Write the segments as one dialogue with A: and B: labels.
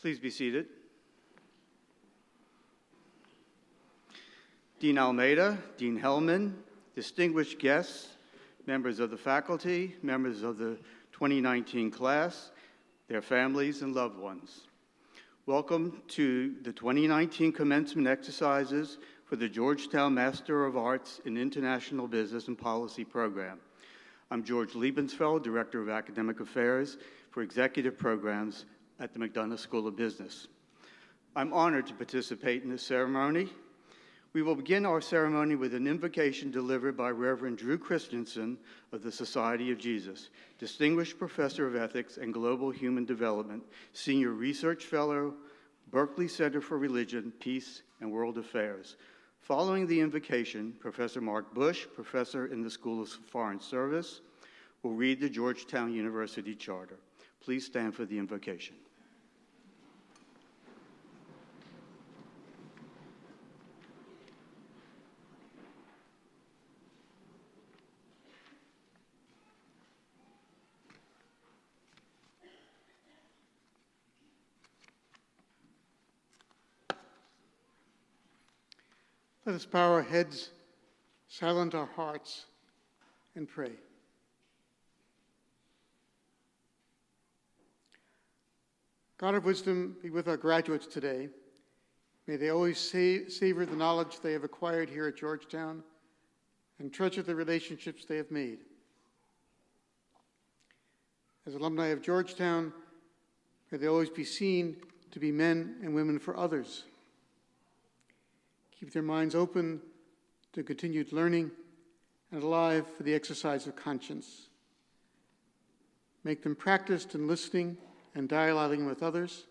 A: Please be seated. Dean Almeida, Dean Hellman, distinguished guests, members of the faculty, members of the 2019 class, their families and loved ones. Welcome to the 2019 commencement exercises for the Georgetown Master of Arts in International Business and Policy program. I'm George Liebensfeld, Director of Academic Affairs for Executive Programs at the McDonough School of Business. I'm honored to participate in this ceremony. We will begin our ceremony with an invocation delivered by Reverend Drew Christensen of the Society of Jesus, Distinguished Professor of Ethics and Global Human Development, Senior Research Fellow, Berkeley Center for Religion, Peace, and World Affairs. Following the invocation, Professor Mark Bush, Professor in the School of Foreign Service, will read the Georgetown University Charter. Please stand for the invocation.
B: Let us bow our heads, silent our hearts, and pray. God of wisdom, be with our graduates today. May they always savor the knowledge they have acquired here at Georgetown and treasure the relationships they have made. As alumni of Georgetown, may they always be seen to be men and women for others. Keep their minds open to continued learning and alive for the exercise of conscience. Make them practiced in listening and dialoguing with others,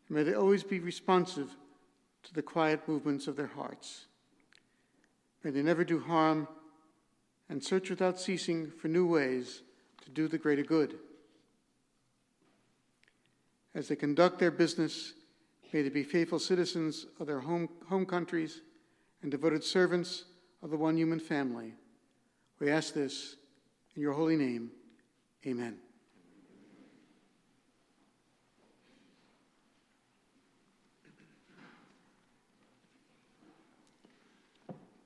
B: and may they always be responsive to the quiet movements of their hearts. May they never do harm and search without ceasing for new ways to do the greater good. As they conduct their business, may they be faithful citizens of their home countries and devoted servants of the one human family. We ask this in your holy name. Amen.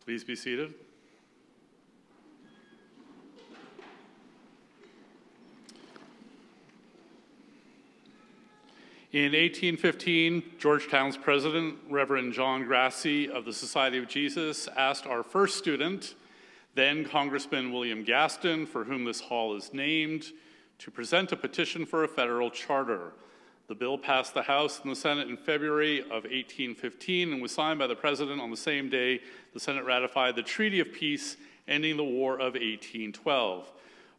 C: Please be seated. In 1815, Georgetown's president, Reverend John Grassi of the Society of Jesus, asked our first student, then Congressman William Gaston, for whom this hall is named, to present a petition for a federal charter. The bill passed the House and the Senate in February of 1815 and was signed by the president on the same day the Senate ratified the Treaty of Peace ending the War of 1812.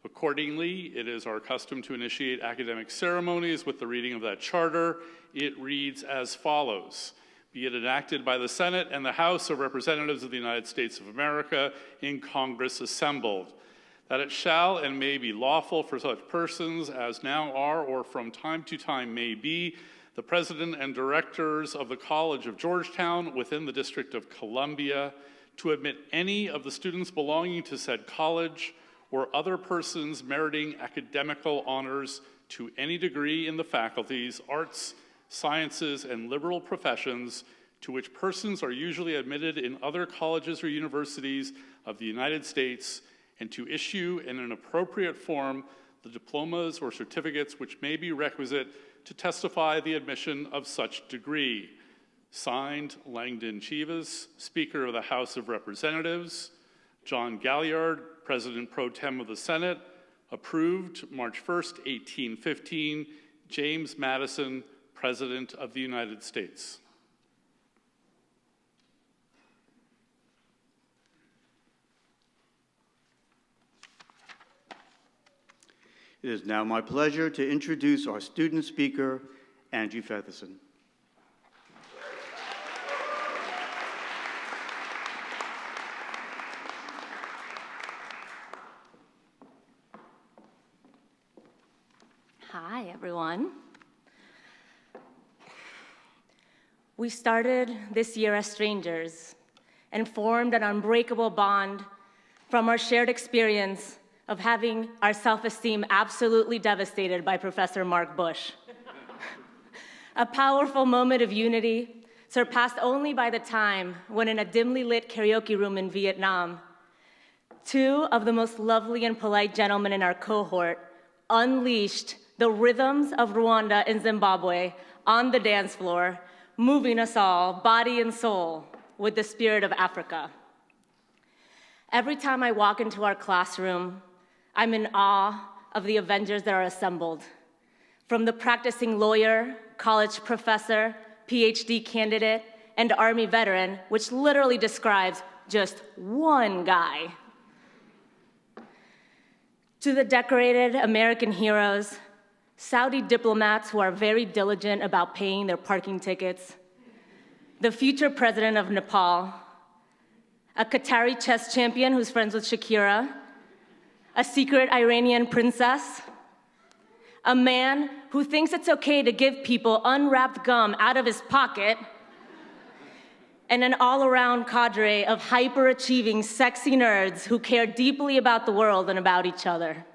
C: Accordingly, it is our custom to initiate academic ceremonies with the reading of that charter. It reads as follows: Be it enacted by the Senate and the House of Representatives of the United States of America in Congress assembled, that it shall and may be lawful for such persons as now are or from time to time may be the president and directors of the College of Georgetown within the District of Columbia to admit any of the students belonging to said college or other persons meriting academical honors to any degree in the faculties, arts, sciences, and liberal professions to which persons are usually admitted in other colleges or universities of the United States, and to issue in an appropriate form the diplomas or certificates which may be requisite to testify the admission of such degree. Signed, Langdon Chivas, Speaker of the House of Representatives. John Galliard, President Pro Tem of the Senate. Approved March 1st, 1815. James Madison, President of the United States.
A: It is now my pleasure to introduce our student speaker, Angie Featherson.
D: Hi, everyone. We started this year as strangers and formed an unbreakable bond from our shared experience of having our self-esteem absolutely devastated by Professor Mark Bush. A powerful moment of unity surpassed only by the time when in a dimly lit karaoke room in Vietnam, two of the most lovely and polite gentlemen in our cohort unleashed the rhythms of Rwanda and Zimbabwe on the dance floor, moving us all, body and soul, with the spirit of Africa. Every time I walk into our classroom, I'm in awe of the Avengers that are assembled. From the practicing lawyer, college professor, PhD candidate, and Army veteran, which literally describes just one guy, to the decorated American heroes, Saudi diplomats who are very diligent about paying their parking tickets, the future president of Nepal, a Qatari chess champion who's friends with Shakira, a secret Iranian princess, a man who thinks it's okay to give people unwrapped gum out of his pocket, and an all-around cadre of hyper-achieving, sexy nerds who care deeply about the world and about each other.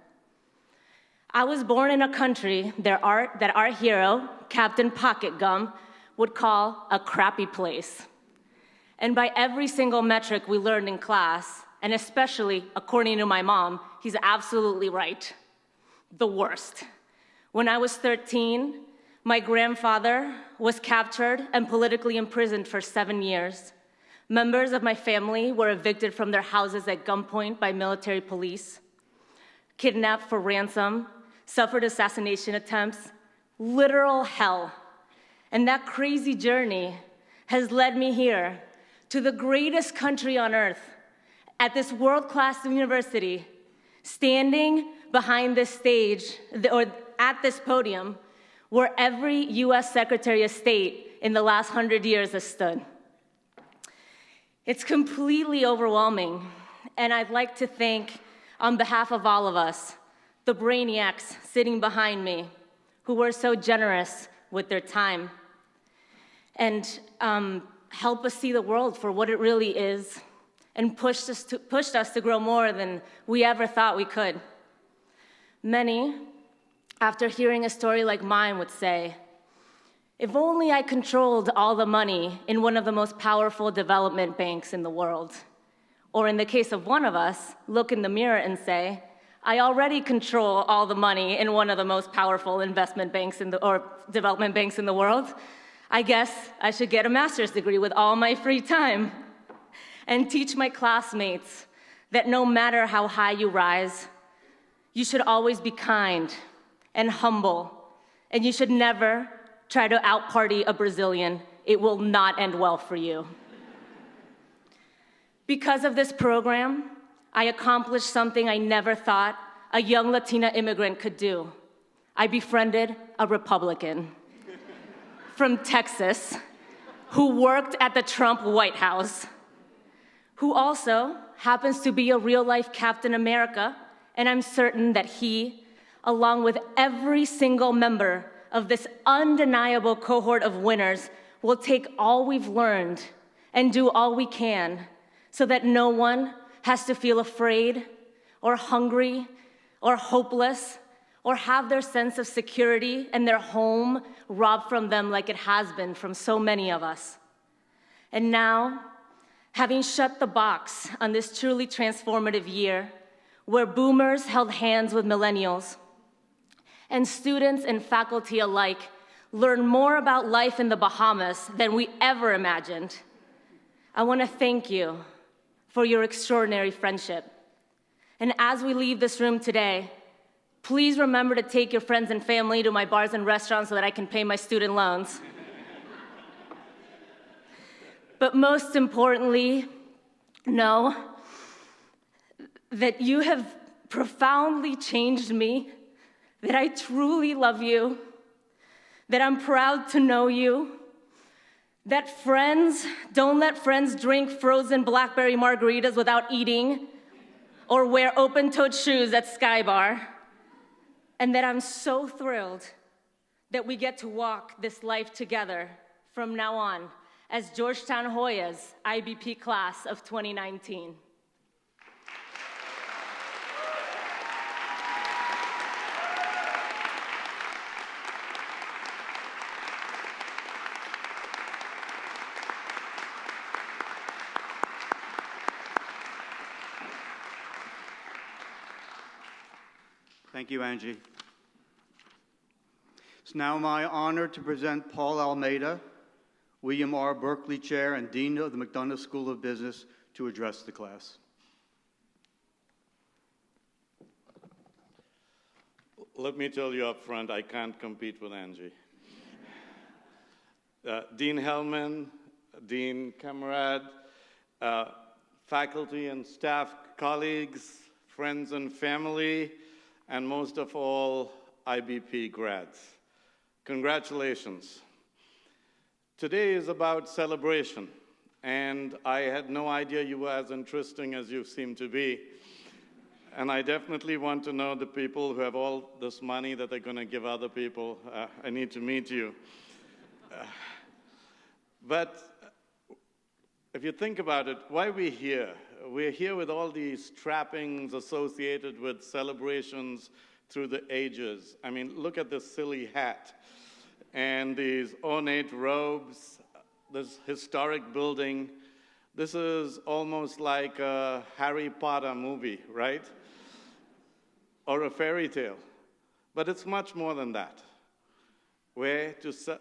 D: I was born in a country that our hero, Captain Pocket Gum, would call a crappy place. And by every single metric we learned in class, and especially according to my mom, he's absolutely right. The worst. When I was 13, my grandfather was captured and politically imprisoned for 7 years. Members of my family were evicted from their houses at gunpoint by military police, kidnapped for ransom, suffered assassination attempts, literal hell. And that crazy journey has led me here to the greatest country on earth, at this world-class university, standing behind this stage, or at this podium, where every US Secretary of State in the last 100 years has stood. It's completely overwhelming, and I'd like to thank, on behalf of all of us, the brainiacs sitting behind me, who were so generous with their time, and help us see the world for what it really is, and pushed us to grow more than we ever thought we could. Many, after hearing a story like mine, would say, if only I controlled all the money in one of the most powerful development banks in the world. Or in the case of one of us, look in the mirror and say, I already control all the money in one of the most powerful investment banks or development banks in the world. I guess I should get a master's degree with all my free time and teach my classmates that no matter how high you rise, you should always be kind and humble, and you should never try to out-party a Brazilian. It will not end well for you. Because of this program, I accomplished something I never thought a young Latina immigrant could do. I befriended a Republican from Texas who worked at the Trump White House, who also happens to be a real-life Captain America, and I'm certain that he, along with every single member of this undeniable cohort of winners, will take all we've learned and do all we can so that no one has to feel afraid or hungry or hopeless or have their sense of security and their home robbed from them like it has been from so many of us. And now, having shut the box on this truly transformative year, where boomers held hands with millennials, and students and faculty alike learned more about life in the Bahamas than we ever imagined, I want to thank you for your extraordinary friendship. And as we leave this room today, please remember to take your friends and family to my bars and restaurants so that I can pay my student loans. But most importantly, know that you have profoundly changed me, that I truly love you, that I'm proud to know you, that don't let friends drink frozen blackberry margaritas without eating or wear open-toed shoes at Sky Bar, and that I'm so thrilled that we get to walk this life together from now on as Georgetown Hoya's IBP class of 2019.
A: Thank you, Angie. It's now my honor to present Paul Almeida, William R. Berkeley Chair and Dean of the McDonough School of Business, to address the class.
E: Let me tell you up front, I can't compete with Angie. Dean Hellman, Dean Camarade, faculty and staff, colleagues, friends and family, and most of all, IBP grads. Congratulations. Today is about celebration, and I had no idea you were as interesting as you seem to be. And I definitely want to know the people who have all this money that they're going to give other people. I need to meet you. But if you think about it, why are we here? We're here with all these trappings associated with celebrations through the ages. I mean, look at this silly hat and these ornate robes, this historic building. This is almost like a Harry Potter movie, right? Or a fairy tale. But it's much more than that. We're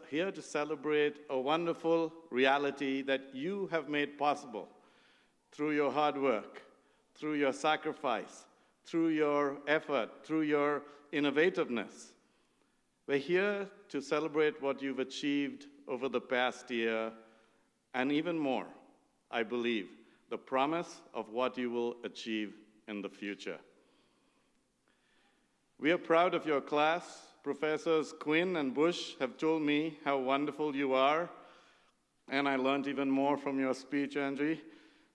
E: here to celebrate a wonderful reality that you have made possible through your hard work, through your sacrifice, through your effort, through your innovativeness. We're here to celebrate what you've achieved over the past year, and even more, I believe, the promise of what you will achieve in the future. We are proud of your class. Professors Quinn and Bush have told me how wonderful you are, and I learned even more from your speech, Angie.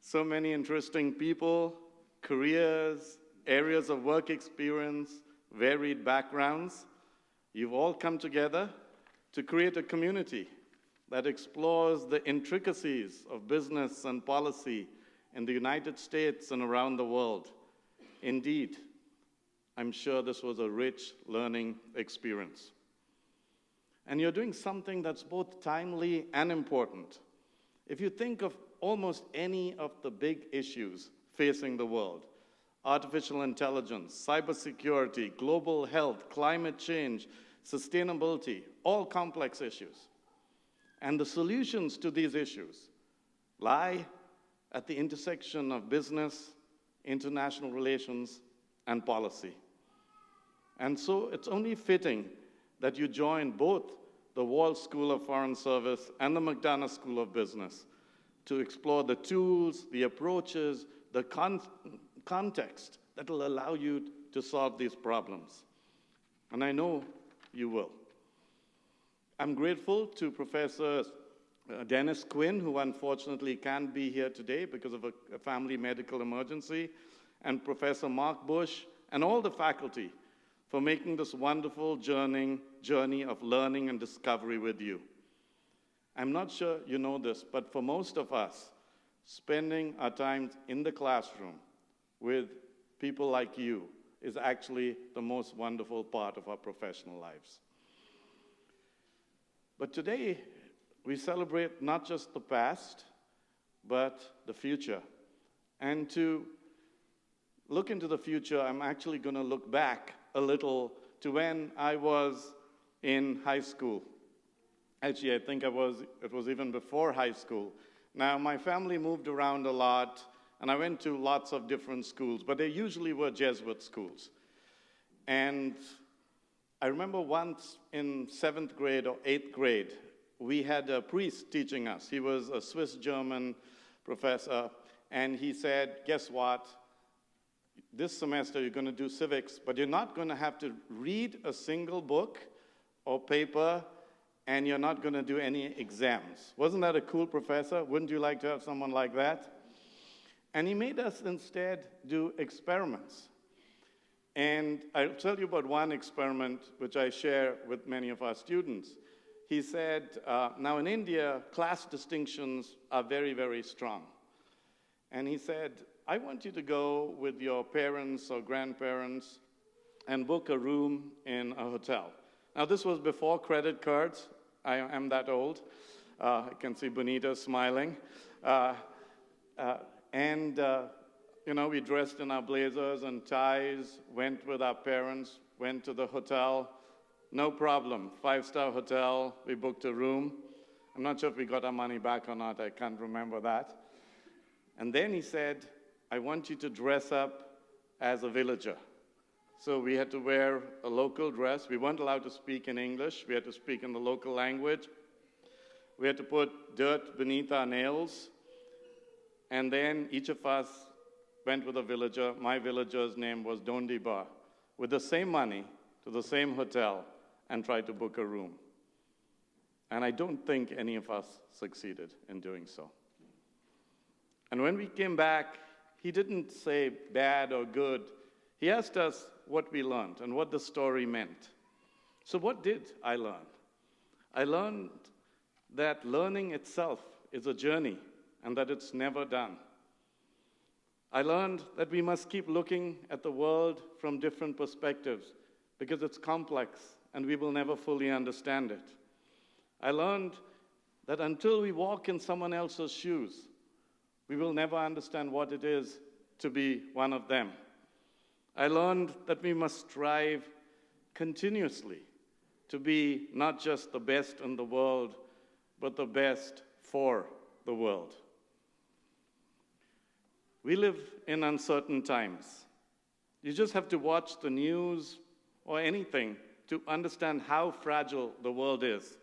E: So many interesting people, careers, areas of work experience, varied backgrounds. You've all come together to create a community that explores the intricacies of business and policy in the United States and around the world. Indeed, I'm sure this was a rich learning experience. And you're doing something that's both timely and important. If you think of almost any of the big issues facing the world, artificial intelligence, cybersecurity, global health, climate change, sustainability, all complex issues. And the solutions to these issues lie at the intersection of business, international relations, and policy. And so it's only fitting that you join both the Wall School of Foreign Service and the McDonough School of Business to explore the tools, the approaches, the context that will allow you to solve these problems. And I know you will. I'm grateful to Professor Dennis Quinn, who unfortunately can't be here today because of a family medical emergency, and Professor Mark Bush, and all the faculty for making this wonderful journey of learning and discovery with you. I'm not sure you know this, but for most of us, spending our time in the classroom with people like you is actually the most wonderful part of our professional lives. But today, we celebrate not just the past, but the future. And to look into the future, I'm actually going to look back a little to when I was in high school. Actually, I think it was even before high school. Now, my family moved around a lot, and I went to lots of different schools, but they usually were Jesuit schools. And I remember once in 7th grade or 8th grade, we had a priest teaching us. He was a Swiss-German professor, and he said, guess what? This semester you're going to do civics, but you're not going to have to read a single book or paper, and you're not going to do any exams. Wasn't that a cool professor? Wouldn't you like to have someone like that? And he made us instead do experiments. And I'll tell you about one experiment which I share with many of our students. He said, now in India, class distinctions are very, very strong. And he said, I want you to go with your parents or grandparents and book a room in a hotel. Now, this was before credit cards. I am that old. I can see Bonita smiling. We dressed in our blazers and ties, went with our parents, went to the hotel. No problem, 5-star hotel, we booked a room. I'm not sure if we got our money back or not, I can't remember that. And then he said, I want you to dress up as a villager. So we had to wear a local dress. We weren't allowed to speak in English. We had to speak in the local language. We had to put dirt beneath our nails. And then each of us went with a villager. My villager's name was Dondiba, with the same money to the same hotel and tried to book a room. And I don't think any of us succeeded in doing so. And when we came back, he didn't say bad or good. He asked us what we learned and what the story meant. So what did I learn? I learned that learning itself is a journey and that it's never done. I learned that we must keep looking at the world from different perspectives because it's complex and we will never fully understand it. I learned that until we walk in someone else's shoes, we will never understand what it is to be one of them. I learned that we must strive continuously to be not just the best in the world, but the best for the world. We live in uncertain times. You just have to watch the news or anything to understand how fragile the world is.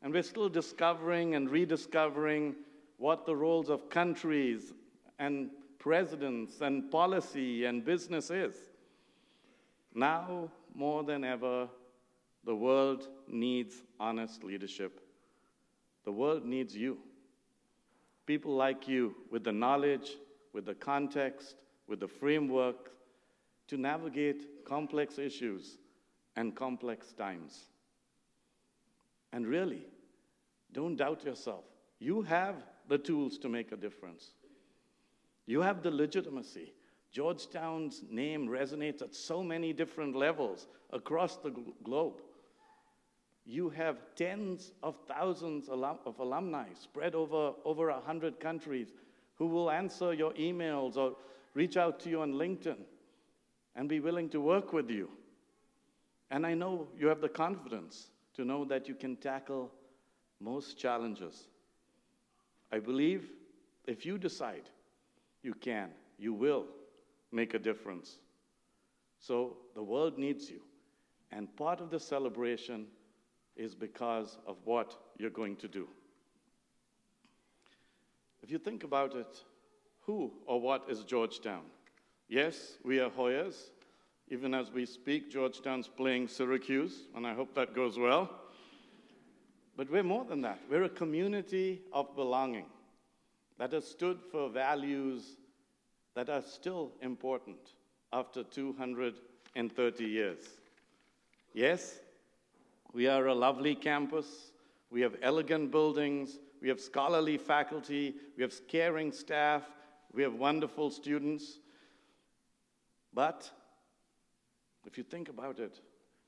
E: And we're still discovering and rediscovering what the roles of countries and presidents and policy and business is. Now, more than ever, the world needs honest leadership. The world needs you. People like you with the knowledge, with the context, with the framework to navigate complex issues and complex times. And really, don't doubt yourself. You have the tools to make a difference. You have the legitimacy. Georgetown's name resonates at so many different levels across the globe. You have tens of thousands of alumni spread over 100 countries who will answer your emails or reach out to you on LinkedIn and be willing to work with you. And I know you have the confidence to know that you can tackle most challenges. I believe if you decide, you can, you will make a difference. So the world needs you. And part of the celebration is because of what you're going to do. If you think about it, who or what is Georgetown? Yes, we are Hoyas. Even as we speak, Georgetown's playing Syracuse, and I hope that goes well. But we're more than that. We're a community of belonging that has stood for values that are still important after 230 years. Yes, we are a lovely campus. We have elegant buildings. We have scholarly faculty. We have caring staff. We have wonderful students. But if you think about it,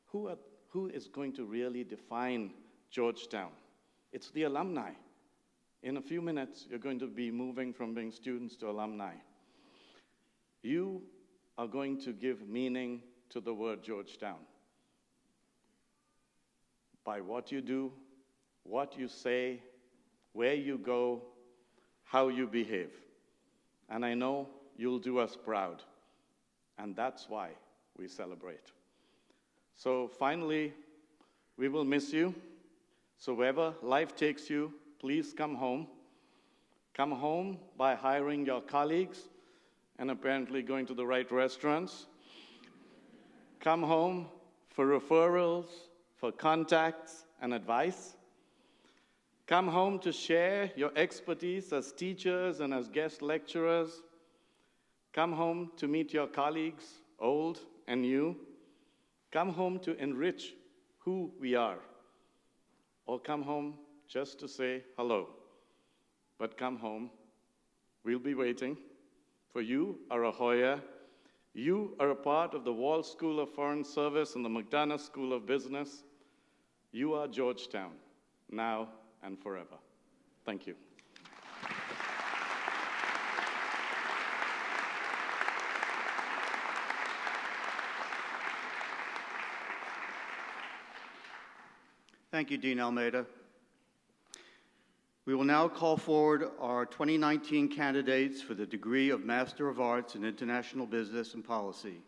E: who is going to really define Georgetown? It's the alumni. In a few minutes, you're going to be moving from being students to alumni. You are going to give meaning to the word Georgetown by what you do, what you say, where you go, how you behave. And I know you'll do us proud. And that's why we celebrate. So finally, we will miss you. So wherever life takes you, please come home. Come home by hiring your colleagues and apparently going to the right restaurants. Come home for referrals, for contacts and advice. Come home to share your expertise as teachers and as guest lecturers. Come home to meet your colleagues, old and new. Come home to enrich who we are. Or come home just to say hello. But come home. We'll be waiting. For you are a Hoya. You are a part of the Wall School of Foreign Service and the McDonough School of Business. You are Georgetown, now and forever. Thank you.
A: Thank you, Dean Almeida. We will now call forward our 2019 candidates for the degree of Master of Arts in International Business and Policy.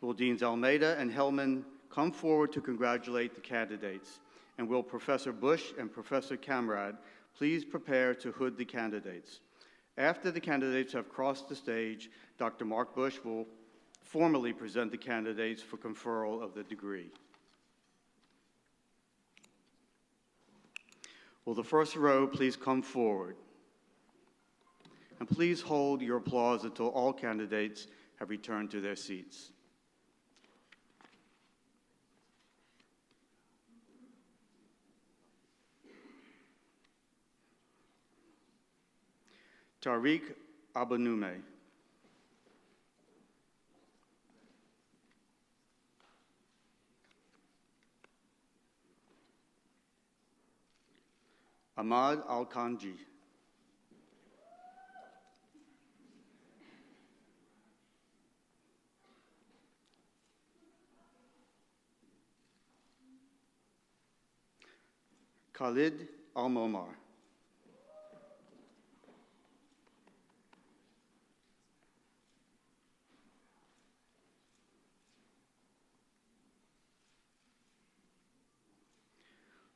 A: Will Deans Almeida and Hellman come forward to congratulate the candidates? And will Professor Bush and Professor Kamrad please prepare to hood the candidates? After the candidates have crossed the stage, Dr. Mark Bush will formally present the candidates for conferral of the degree. Will the first row please come forward? And please hold your applause until all candidates have returned to their seats. Tariq Abanume. Ahmad Al-Kanji. Khalid Al-Momar.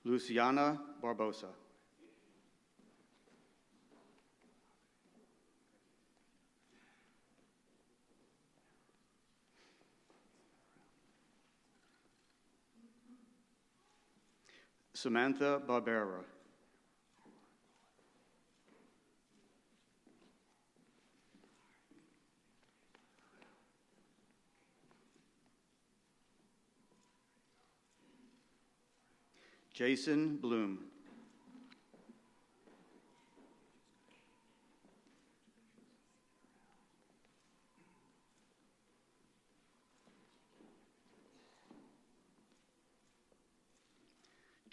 A: Luciana Barbosa. Samantha Barbera. Jason Bloom.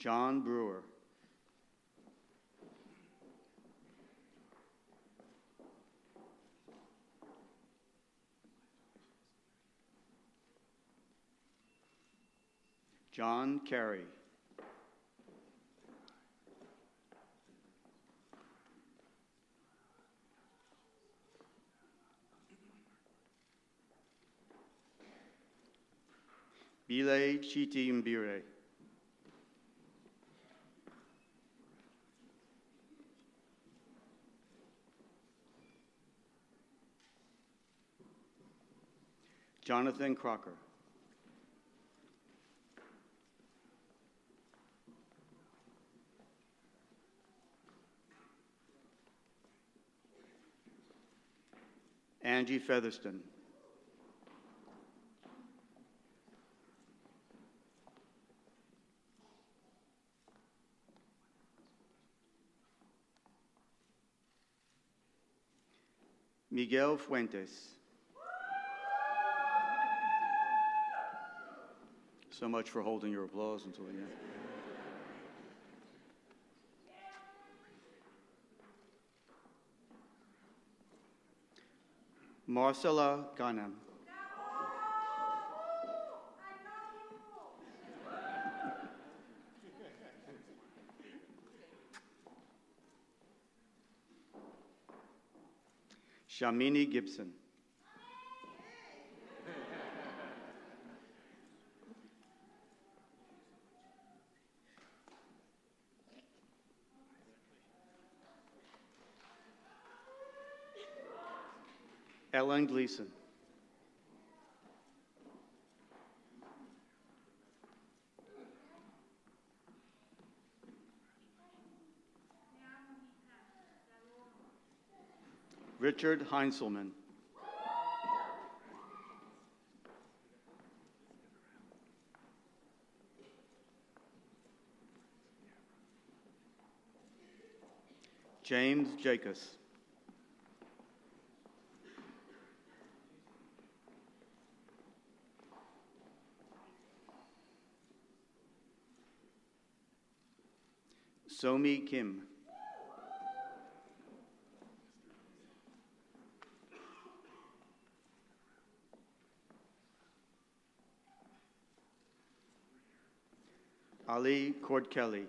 A: John Brewer. John Carey. Bile Chiti Mbire. Jonathan Crocker. Angie Featherston. Miguel Fuentes. So much for holding your applause until the end. Marcella Ghanem. Shamini Gibson. Ellen Gleason. Richard Heinzelman. James Jacobs. Somi Kim. Ali Cord Kelly.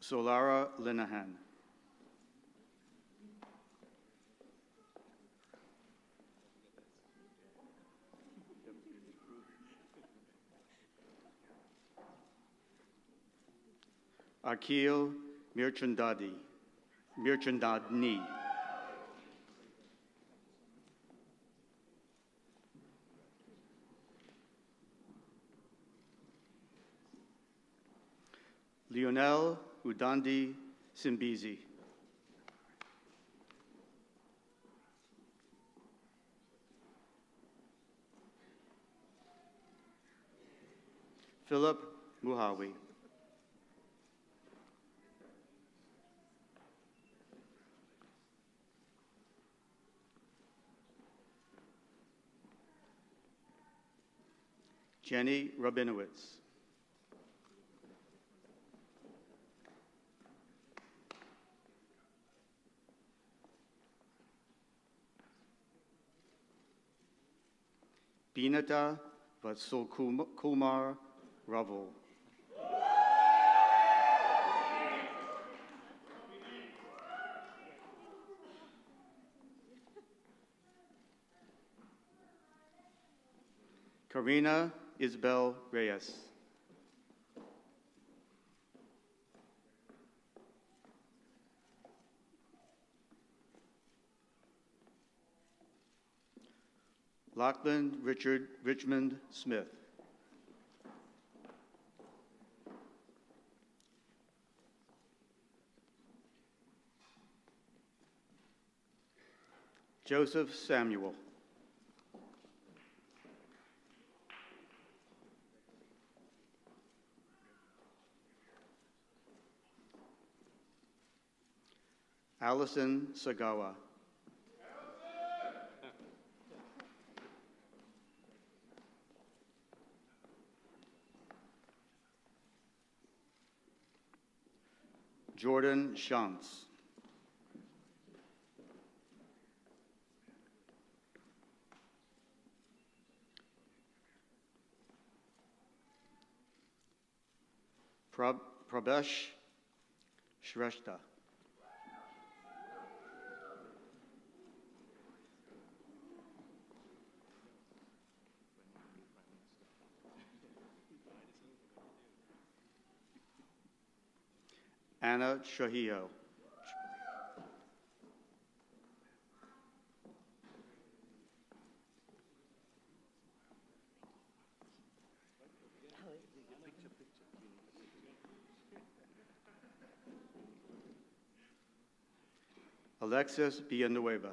A: Solara Linehan. Akil Mirchandadni. Lionel Udandi Simbizi. Philip Muhawi. Jenny Rabinowitz. Binata Vatsulkumar Raval. Karina Isabel Reyes. Lachlan Richmond Smith. Joseph Samuel. Allison Sagawa. Jordan Shantz. Prabesh Shrestha. Anna Shahio. Alexis Villanueva.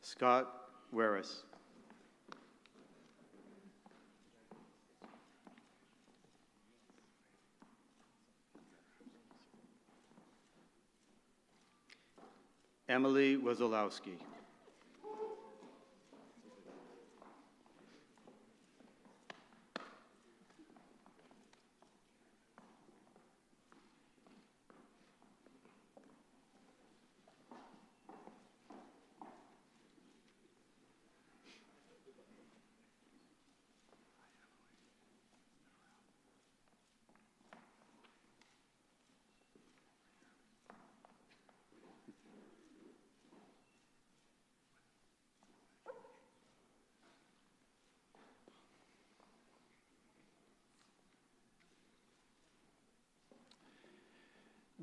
A: Scott Weris. Emily Wazolowski.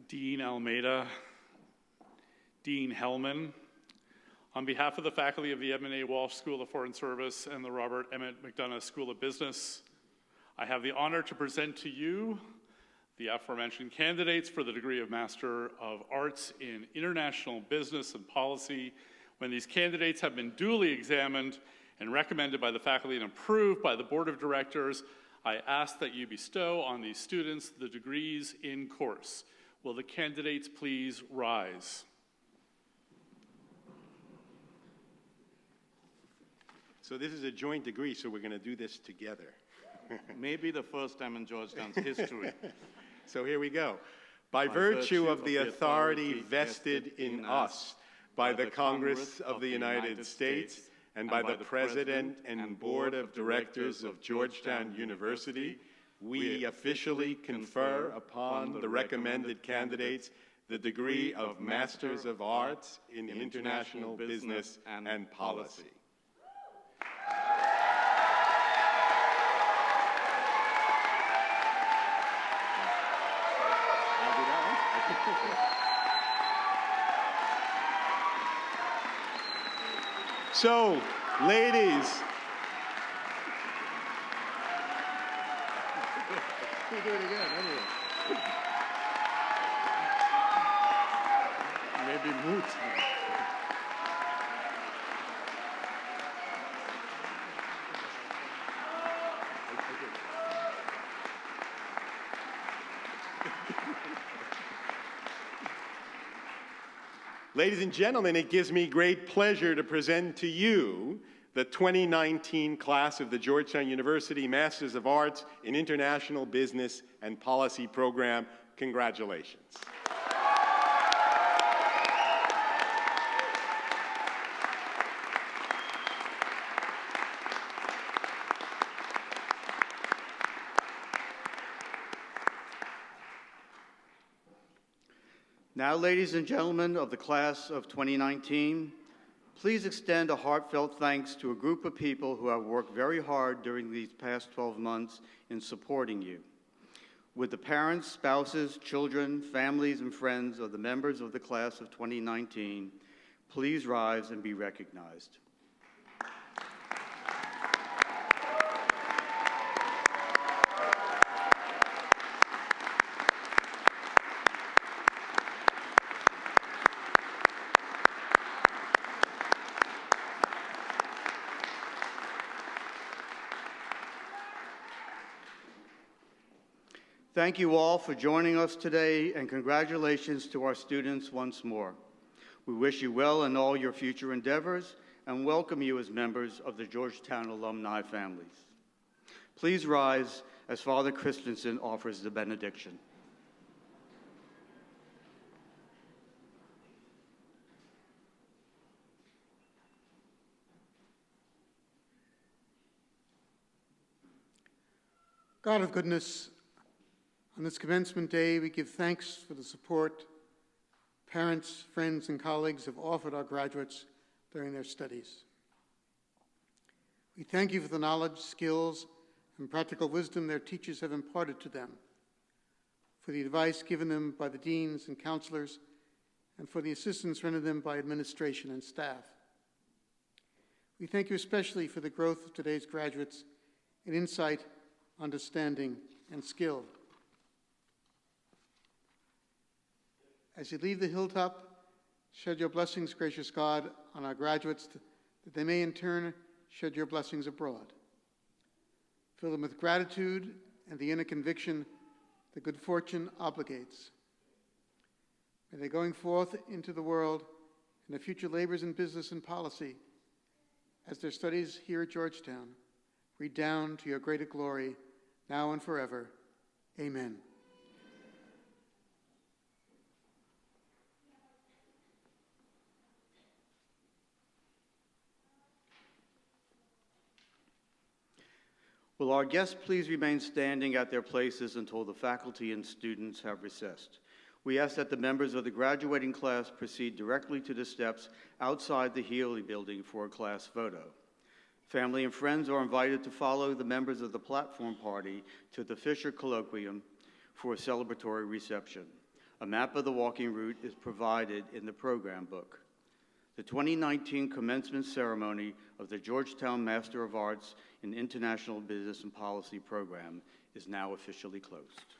C: Dean Almeida, Dean Hellman, on behalf of the faculty of the Edmund A. Walsh School of Foreign Service and the Robert Emmett McDonough School of Business, I have the honor to present to you the aforementioned candidates for the degree of Master of Arts in International Business and Policy. When these candidates have been duly examined and recommended by the faculty and approved by the Board of Directors, I ask that you bestow on these students the degrees in course. Will the candidates please rise?
F: So this is a joint degree, so we're going to do this together.
E: Maybe the first time in Georgetown's history.
F: So here we go. By virtue of the authority vested in us by the Congress of the United States and by the President and Board of Directors of Georgetown University, we officially confer upon the recommended candidates the degree of Masters of Arts in International Business and Policy. So, ladies,
B: We'll do it again, anyway. Maybe moot.
F: ladies and gentlemen, it gives me great pleasure to present to you the 2019 class of the Georgetown University Masters of Arts in International Business and Policy program. Congratulations.
A: Now, ladies and gentlemen of the class of 2019, please extend a heartfelt thanks to a group of people who have worked very hard during these past 12 months in supporting you. Would the parents, spouses, children, families, and friends of the members of the class of 2019 please rise and be recognized. Thank you all for joining us today, and congratulations to our students once more. We wish you well in all your future endeavors and welcome you as members of the Georgetown alumni families. Please rise as Father Christensen offers the benediction.
B: God of goodness, on this commencement day, we give thanks for the support parents, friends, and colleagues have offered our graduates during their studies. We thank you for the knowledge, skills, and practical wisdom their teachers have imparted to them, for the advice given them by the deans and counselors, and for the assistance rendered them by administration and staff. We thank you especially for the growth of today's graduates in insight, understanding, and skill. As you leave the hilltop, shed your blessings, gracious God, on our graduates, that they may in turn shed your blessings abroad. Fill them with gratitude and the inner conviction that good fortune obligates. May they, going forth into the world in their future labors in business and policy, as their studies here at Georgetown, redound to your greater glory, now and forever. Amen.
A: Will our guests please remain standing at their places until the faculty and students have recessed? We ask that the members of the graduating class proceed directly to the steps outside the Healy Building for a class photo. Family and friends are invited to follow the members of the platform party to the Fisher Colloquium for a celebratory reception. A map of the walking route is provided in the program book. The 2019 commencement ceremony of the Georgetown Master of Arts in International Business and Policy program is now officially closed.